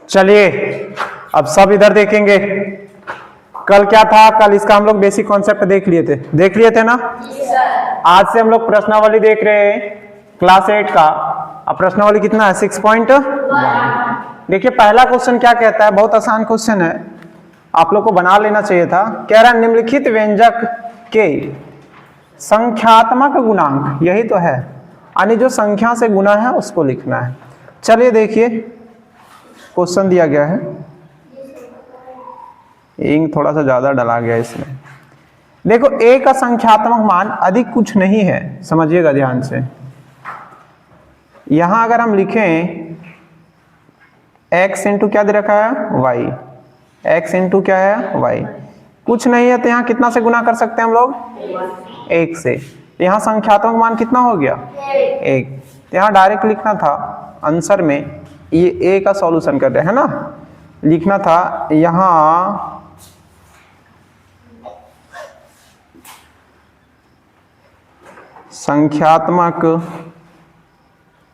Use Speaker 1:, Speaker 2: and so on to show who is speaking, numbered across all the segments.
Speaker 1: चलिए अब सब इधर देखेंगे। कल क्या था, कल इसका हम लोग बेसिक कॉन्सेप्ट देख लिए थे ना। आज से हम लोग प्रश्नावली देख रहे हैं क्लास 8 का। अब प्रश्नावली कितना है 6.1। देखिए पहला क्वेश्चन क्या कहता है, बहुत आसान क्वेश्चन है, आप लोग को बना लेना चाहिए था। कह रहा है निम्नलिखित व्यंजक के संख्यात्मक गुणांक, यही तो है, यानी जो संख्या से गुना है उसको लिखना है। चलिए देखिए क्वेश्चन दिया गया है, इंक थोड़ा सा ज्यादा डला गया इसमें। देखो a का संख्यात्मक मान अधिक कुछ नहीं है, समझिएगा ध्यान से। यहां अगर हम लिखें x इंटू क्या दे रखा है y, x इंटू क्या है y, कुछ नहीं है तो यहाँ कितना से गुना कर सकते हैं हम लोग, 1 से। यहाँ संख्यात्मक मान कितना हो गया 1। तो यहाँ डायरेक्ट लिखना था आंसर में, ये a का सॉल्यूशन कर रहे हैं ना, लिखना था यहाँ संख्यात्मक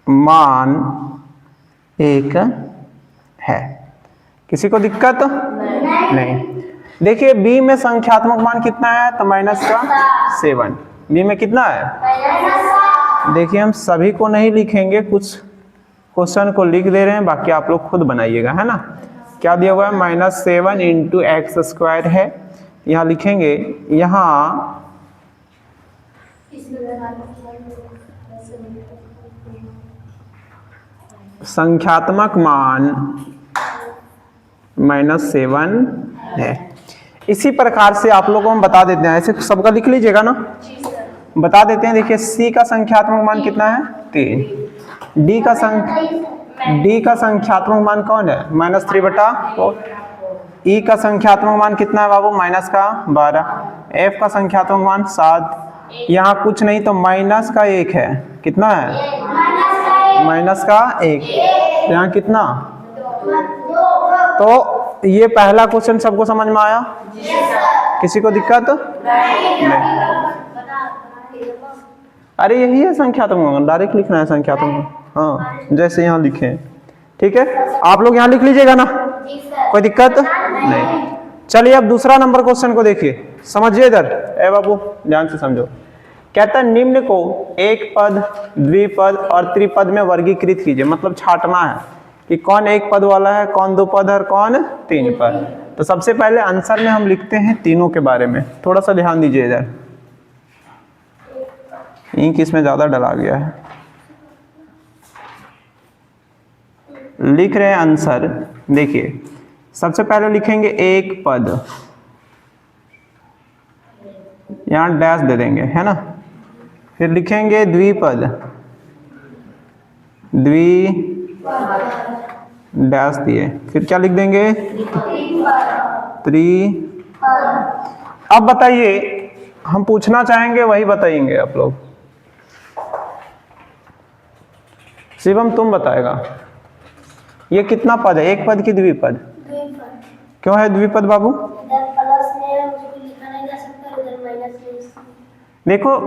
Speaker 1: मान 1 है। किसी को दिक्कत नहीं। देखिए बी में संख्यात्मक मान कितना है तो -7। बी में कितना है, देखिए हम सभी को नहीं लिखेंगे, कुछ क्वेश्चन को लिख दे रहे हैं, बाकी आप लोग खुद बनाइएगा, है ना। क्या दिया हुआ है -7 इंटू x² है, यहाँ लिखेंगे। यहाँ संख्यात्मक मान -7 है। इसी प्रकार से आप लोगों को हम बता देते हैं, ऐसे सबका लिख लीजिएगा ना, बता देते हैं। देखिए सी का संख्यात्मक मान कितना है 3। डी का संख्यात्मक मान कौन है -3/4। ई का संख्यात्मक मान कितना है बाबू -12। एफ का संख्यात्मक मान 7। यहाँ कुछ नहीं तो -1 है, कितना है -1। यहाँ कितना, तो ये पहला क्वेश्चन सबको समझ में आया, किसी को दिक्कत नहीं। अरे यही है संख्यात्मक, डायरेक्ट लिखना है संख्यात्मक, हाँ जैसे यहाँ लिखे, ठीक है। आप लोग यहाँ लिख लीजिएगा ना, कोई दिक्कत नहीं। चलिए अब दूसरा नंबर क्वेश्चन को देखिए, समझिए इधर, ए बाबू ध्यान से समझो। कहता है निम्न को एक पद, द्विपद और त्रिपद में वर्गीकृत कीजिए, मतलब छांटना है कि कौन एक पद वाला है, कौन 2 पद है और कौन 3 पद। तो सबसे पहले आंसर में हम लिखते हैं तीनों के बारे में, थोड़ा सा ध्यान दीजिए इधर, इंक इसमें ज्यादा डला गया है। लिख रहे हैं आंसर, देखिए सबसे पहले लिखेंगे एक पद, यहां डैश दे देंगे, है ना। फिर लिखेंगे द्विपद, डैश दिए, फिर क्या लिख देंगे अब बताइए, हम पूछना चाहेंगे वही बताएंगे आप लोग। शिवम तुम बताएगा ये कितना पद है, एक पद की द्विपद? क्यों है द्विपद बाबू? देखो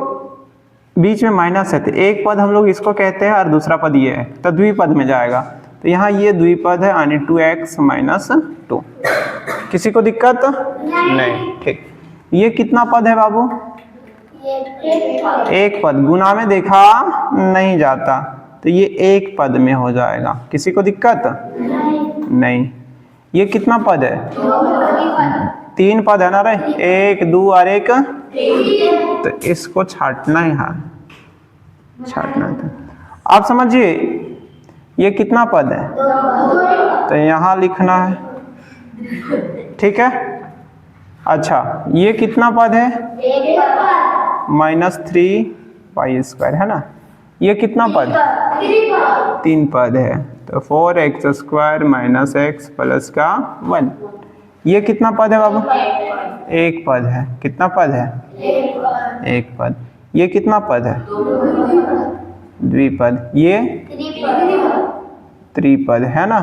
Speaker 1: बीच में माइनस है तो एक पद हम लोग इसको कहते हैं और दूसरा पद ये है, तो द्विपद में जाएगा। तो यहाँ ये द्विपद है यानी 2x - 2। किसी को दिक्कत नहीं, ठीक। ये कितना पद है बाबू? एक पद, गुना में देखा नहीं जाता, तो ये एक पद में हो जाएगा। किसी को दिक्कत नहीं। ये कितना पद है? 3 पद है ना रे, 1 2 और 1, तो इसको छाटना है, हाँ छाटना है। आप समझिए ये कितना पद है, तो यहां लिखना है, ठीक है। अच्छा ये कितना पद है? -3y², है ना। ये कितना पद? 3 पद है, तो 4x² - x प्लस का 1। ये कितना पद है बाबू? एक पद है। कितना पद है? एक पद। ये कितना पद है? द्विपद। ये त्रिपद, है ना।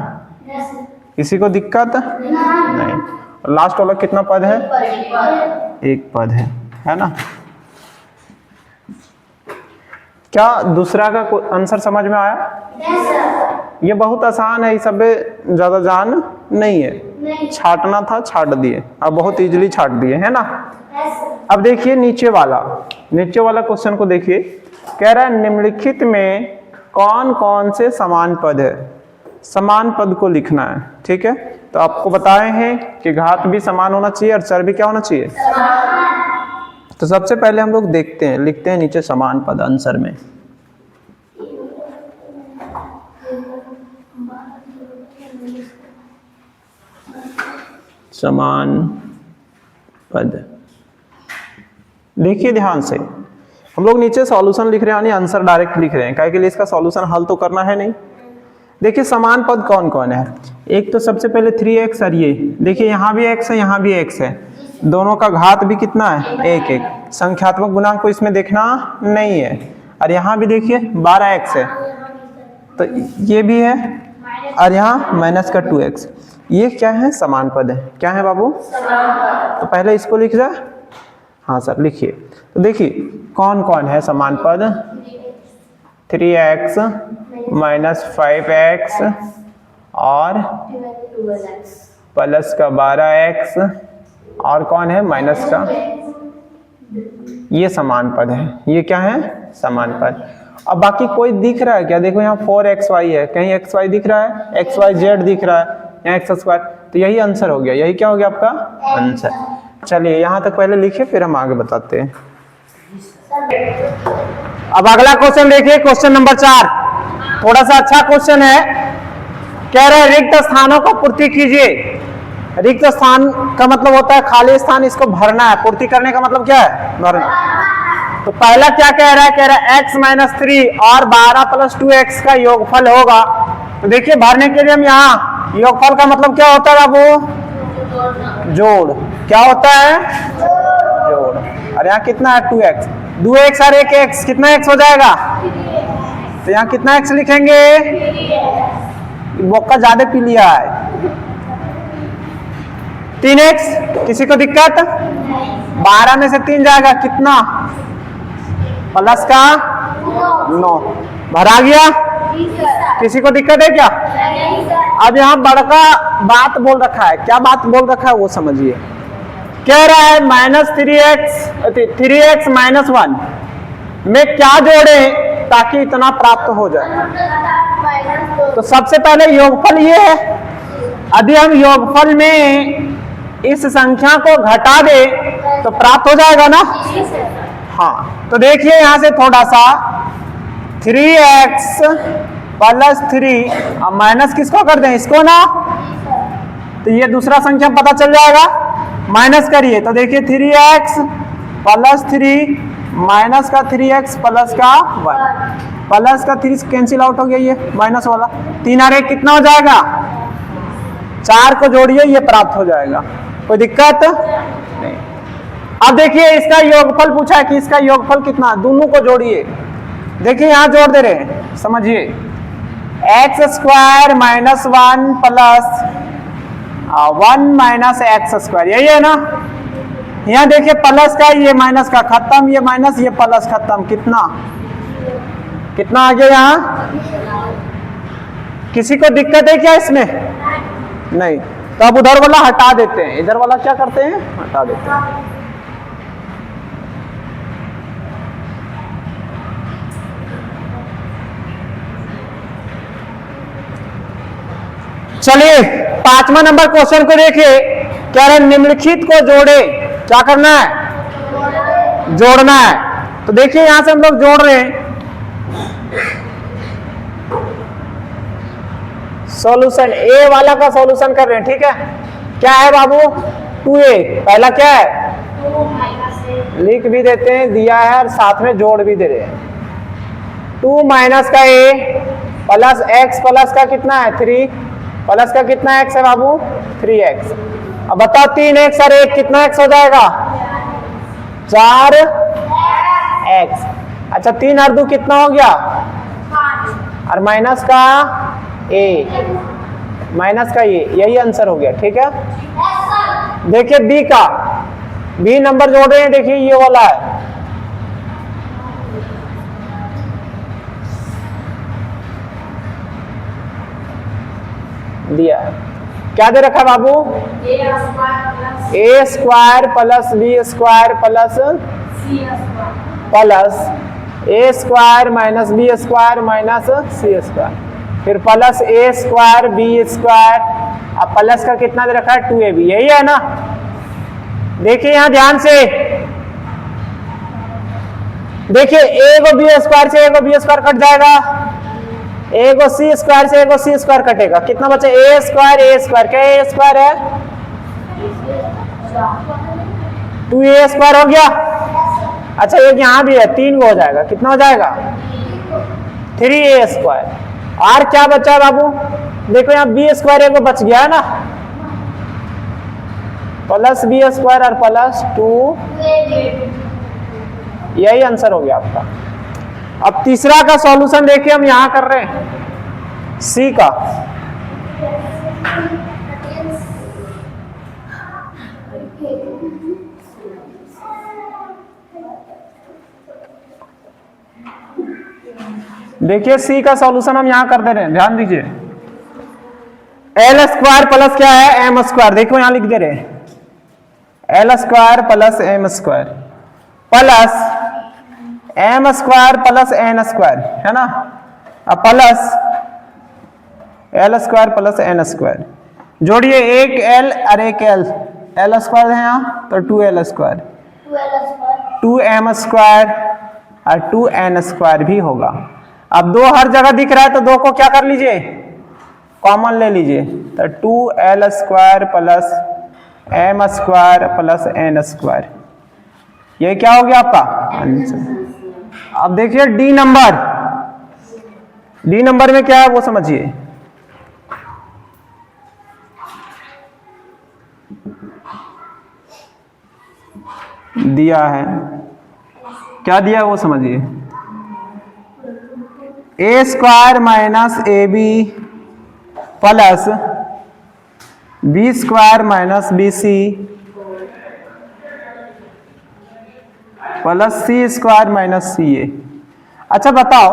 Speaker 1: किसी को दिक्कत नहीं। और लास्ट वाला कितना पद है? एक पद है ना। क्या दूसरा का आंसर समझ में आया? ये बहुत आसान है, इस सब में ज्यादा जान नहीं है। छाटना था छाट दिए, अब बहुत इजीली छाट दिए, है ना। अब देखिए नीचे वाला क्वेश्चन को देखिए, कह रहा है निम्नलिखित में कौन कौन से समान पद है। समान पद को लिखना है, ठीक है। तो आपको बताए हैं कि घात भी समान होना चाहिए और चर भी क्या होना चाहिए, तो सबसे पहले हम लोग देखते हैं, लिखते हैं नीचे समान पद आंसर में। समान पद देखिए ध्यान से, हम लोग नीचे सॉल्यूशन लिख रहे हैं, यानी आंसर डायरेक्ट लिख रहे हैं, काहे के लिए इसका सॉल्यूशन हल तो करना है नहीं। देखिए समान पद कौन कौन है, एक तो सबसे पहले 3x और ये देखिए यहाँ भी x है यहाँ भी x है, दोनों का घात भी कितना है 1 1, संख्यात्मक गुणांक को इसमें देखना नहीं है। और यहाँ भी देखिए 12x है, तो ये भी है, और यहाँ माइनस का 2x, ये क्या है समान पद है। क्या है बाबू, तो पहले इसको लिख जाए। हाँ सर लिखिए। तो देखिए कौन कौन है समान पद, 3x माइनस 5x और प्लस का 12x और कौन है माइनस का, ये समान पद है। ये क्या है समान पद। अब बाकी कोई दिख रहा है क्या, देखो यहाँ 4xy है, कहीं xy दिख रहा है, xyz दिख रहा है, यहाँ x², तो यही आंसर हो गया, यही क्या हो गया आपका आंसर। चलिए यहाँ तक पहले लिखिए फिर हम आगे बताते हैं। अब अगला क्वेश्चन देखिए, क्वेश्चन नंबर 4, थोड़ा सा अच्छा क्वेश्चन है। कह रहे हैं रिक्त स्थानों को पूर्ति कीजिए। रिक्त स्थान का मतलब होता है खाली स्थान, इसको भरना है। पूर्ति करने का मतलब क्या है, भरना। तो पहला क्या कह रहा है, कह रहा है x माइनस 3 और 12 प्लस 2x का योगफल होगा। तो देखिए भरने के लिए हम यहाँ योगफल का मतलब क्या होता है बाबू, जोड़। क्या होता है, जोड़। और यहाँ कितना है 2x, 2x और 1x, कितना x हो जाएगा, तो यहाँ कितना x लिखेंगे, मौका ज्यादा पी लिया है। 3x, किसी को दिक्कत, 12 में से 3 जाएगा कितना, प्लस का 9, भरा गया। किसी को दिक्कत है क्या। अब यहाँ बड़का बात बोल रखा है, क्या बात बोल रखा है वो समझिए। कह रहा है माइनस 3x माइनस 1 में क्या जोड़े ताकि इतना प्राप्त हो जाए। तो सबसे पहले योगफल ये है, यदि हम योगफल में इस संख्या को घटा दे तो प्राप्त हो जाएगा ना। हाँ तो देखिए यहां से थोड़ा सा 3x प्लस 3 अब माइनस किसको कर दें, इसको ना, तो ये दूसरा संख्या पता चल जाएगा। माइनस करिए तो देखिए 3x प्लस 3 माइनस का 3x प्लस का 1, प्लस का 3 कैंसिल आउट हो गया, ये माइनस वाला 3 और 1 कितना हो जाएगा, 4 को जोड़िए ये प्राप्त हो जाएगा। कोई दिक्कत नहीं। अब देखिए इसका योगफल पूछा है कि इसका योगफल कितना, दोनों को जोड़िए। देखिए यहां जोड़ दे रहे हैं, समझिए x² minus 1 plus 1 minus x², यही है ना। यहाँ देखिए प्लस का ये माइनस का खत्म, ये माइनस ये प्लस खत्म, कितना कितना आ गया यहाँ। किसी को दिक्कत है क्या इसमें, नहीं। तो अब उधर वाला हटा देते हैं, इधर वाला क्या करते हैं, हटा देते हैं। चलिए 5वां नंबर क्वेश्चन को देखिए, कह रहे निम्नलिखित को जोड़े। क्या करना है, जोड़ना है। तो देखिए यहां से हम लोग जोड़ रहे हैं, सॉल्यूशन ए वाला का सॉल्यूशन कर रहे हैं, ठीक है। क्या है बाबू 2a, पहला क्या है, लिख भी देते हैं, दिया है और साथ में जोड़ भी दे रहे हैं। 2 माइनस का a प्लस x प्लस का कितना है 3, प्लस का कितना x है बाबू 3x। अब बताओ 3x और 1 कितना x हो जाएगा, 4x। अच्छा 3 और 2 कितना हो गया 5, और माइनस का a, माइनस का ये, यही आंसर हो गया, ठीक है। देखिए b का, b नंबर जोड़ रहे हैं, देखिए ये वाला है। दिया है। क्या दे रखा है बाबू? A square plus B square plus A square minus B square minus C square, फिर plus A square B square. अब प्लस का कितना दे रखा है? 2ab, यही है ना। देखिए यहां ध्यान से, देखिए ए को बी स्क्वायर से ए को बी स्क्वायर कट जाएगा, ए को सी स्क्वायर से ए को सी स्क्वायर कटेगा, कितना बचा? ए स्क्वायर, क्या ए स्क्वायर है? 2a स्क्वायर हो गया। अच्छा एक यहां भी है, 3 हो जाएगा, कितना हो जाएगा? 3a square. और क्या बचा बाबू? देखो यहाँ बी स्क्वायर को बच गया है ना, प्लस बी स्क्वायर और प्लस 2, यही आंसर हो गया आपका। अब तीसरा का सॉल्यूशन देखिए हम यहां कर रहे हैं, सी का। देखिए सी का सॉल्यूशन हम यहां कर दे रहे हैं, ध्यान दीजिए। एल स्क्वायर प्लस क्या है? M square. देखो यहां लिख दे रहे हैं, L square plus M square plus M square plus N square, है ना। अब plus L square plus N square, जोड़िए एक एल और एक एल, एल स्क्वायर है यहाँ तो 2l स्क्वायर, 2m स्क्वायर और 2n स्क्वायर भी होगा। अब 2 हर जगह दिख रहा है तो 2 को क्या कर लीजिए? कॉमन ले लीजिए, तो 2l square plus m square plus n square, ये क्या हो गया आपका आंसर। अब देखिए डी नंबर, डी नंबर में क्या है वो समझिए। दिया है, क्या दिया है वो समझिए। A square minus A B plus B square minus B C plus C square minus C A. अच्छा बताओ,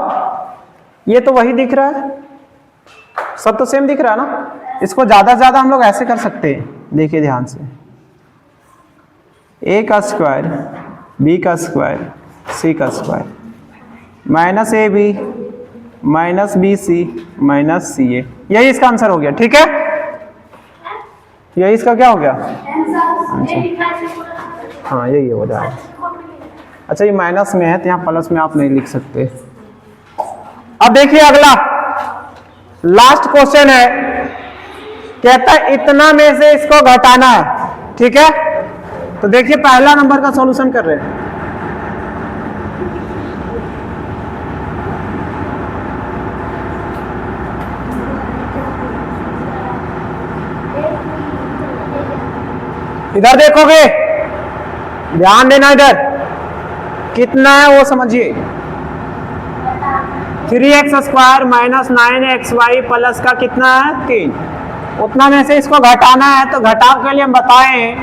Speaker 1: ये तो वही दिख रहा है, सब तो सेम दिख रहा है ना। इसको ज्यादा से ज्यादा हम लोग ऐसे कर सकते हैं, देखिए ध्यान से, ए का स्क्वायर बी का स्क्वायर सी का square minus A B minus B C minus C A, यही इसका आंसर हो गया। ठीक है, यही इसका क्या हो गया आंसर। हाँ यही हो रहा है। अच्छा ये माइनस में है तो यहाँ प्लस में आप नहीं लिख सकते। अब देखिए अगला लास्ट क्वेश्चन है, कहता है इतना में से इसको घटाना है। ठीक है, तो देखिए पहला नंबर का सॉल्यूशन कर रहे हैं। इधर देखोगे, ध्यान देना, इधर कितना है वो समझिए। 3x square minus 9xy plus का कितना है 3, उतना में से इसको घटाना है। तो घटाव के लिए हम बताएं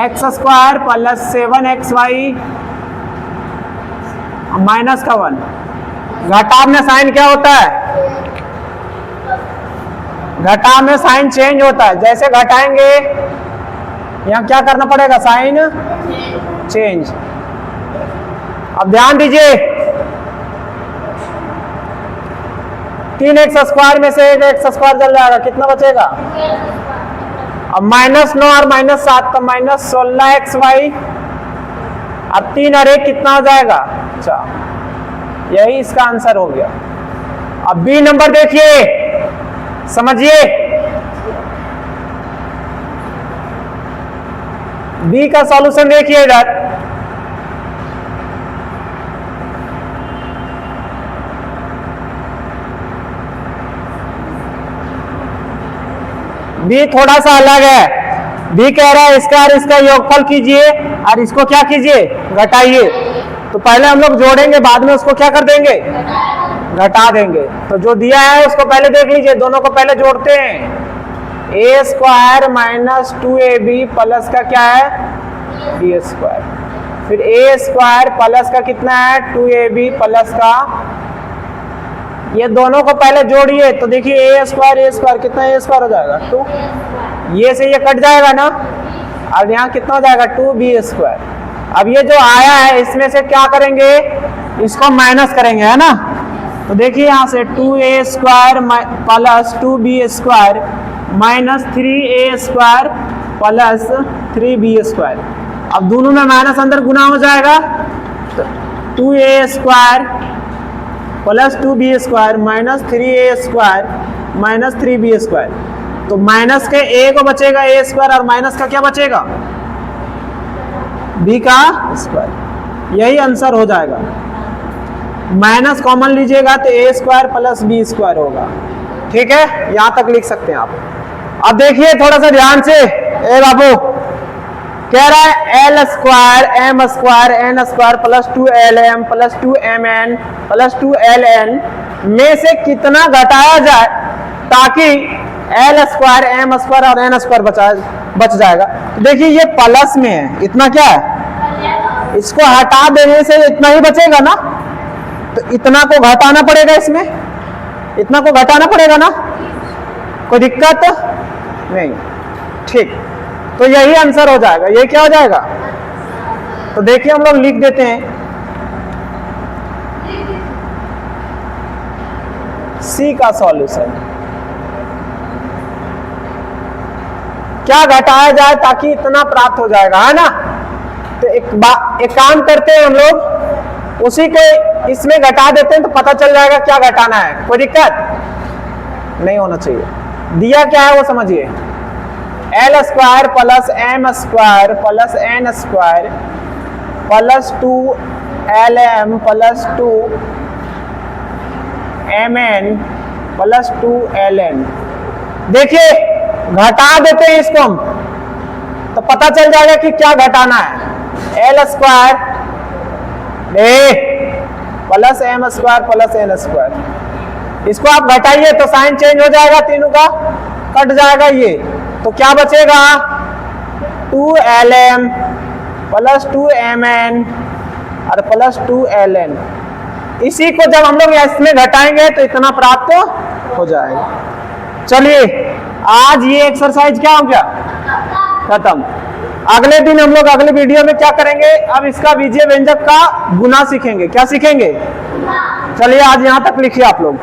Speaker 1: x square plus 7xy minus का 1। घटाव में साइन क्या होता है? घटाव में साइन चेंज होता है, जैसे घटाएंगे यहाँ क्या करना पड़ेगा? Sign change. अब ध्यान दीजिए, 3x स्क्वायर में से एक x स्क्वायर चल जाएगा, कितना बचेगा? अब -9 और -7 का -16xy। अब 3 और 1 कितना हो जाएगा? अच्छा, यही इसका आंसर हो गया। अब बी नंबर देखिए, समझिए। बी का सॉल्यूशन देखिए इधर, बी थोड़ा सा अलग है। बी कह रहा है इसका और इसका योगफल कीजिए और इसको क्या कीजिए? घटाइए। तो पहले हम लोग जोड़ेंगे, बाद में उसको क्या कर देंगे? घटा देंगे। तो जो दिया है उसको पहले देख लीजिए, दोनों को पहले जोड़ते हैं। ए स्क्वायर माइनस 2ab प्लस का क्या है? B square. फिर ए स्क्वायर प्लस का कितना है? 2ab प्लस का ये दोनों को पहले जोड़िए तो देखिए ए स्क्वायर कितना ए स्क्वायर हो जाएगा 2, ये से ये कट जाएगा ना, अब यहाँ कितना हो जाएगा 2b²। अब ये जो आया है इसमें से क्या करेंगे, इसको माइनस करेंगे, है ना। तो देखिए यहाँ से 2a² plus 2b² minus 3a² plus 3b²। अब दोनों में माइनस अंदर गुना हो जाएगा, तो 2a² plus 2b² minus 3a² minus 3b²। तो माइनस के a को बचेगा a² और माइनस का क्या बचेगा b का स्क्वायर, यही आंसर हो जाएगा। माइनस कॉमन लीजिएगा तो a² प्लस b² होगा। ठीक है, यहां तक लिख सकते हैं आप। अब देखिए थोड़ा सा ध्यान से, ए बाबू कह रहा है l² m² n² plus 2lm plus 2mn plus 2ln में से कितना घटाया जाए ताकि l² m² और n² बच जाएगा। देखिए ये प्लस में है, इतना क्या है, इसको हटा देने से इतना ही बचेगा ना, तो इतना को घटाना पड़ेगा, इसमें इतना को घटाना पड़ेगा ना, कोई दिक्कत नहीं। ठीक, तो यही आंसर हो जाएगा। ये क्या हो जाएगा, तो देखिए हम लोग लिख देते हैं सी का सॉल्यूशन। क्या घटाया जाए ताकि इतना प्राप्त हो जाएगा, है ना। तो एक काम करते हैं हम लोग, उसी को इसमें घटा देते हैं तो पता चल जाएगा क्या घटाना है। कोई दिक्कत नहीं होना चाहिए। दिया क्या है वो समझिए, l² plus m² plus n² plus 2lm plus 2mn plus 2ln। देखिए घटा देते हैं इसको हम तो पता चल जाएगा कि क्या घटाना है। l² plus m² plus n², इसको आप घटाइए तो साइन चेंज हो जाएगा, तीनों का कट जाएगा ये, तो क्या बचेगा 2lm प्लस 2mn और प्लस 2ln। इसी को जब हम लोग इसमें घटाएंगे तो इतना प्राप्त हो जाएगा। चलिए आज ये एक्सरसाइज क्या हो गया, खत्म। अगले दिन हम लोग अगले वीडियो में क्या करेंगे, अब इसका बीजीय व्यंजक का गुना सीखेंगे। क्या सीखेंगे, चलिए आज यहां तक लिखिए आप लोग।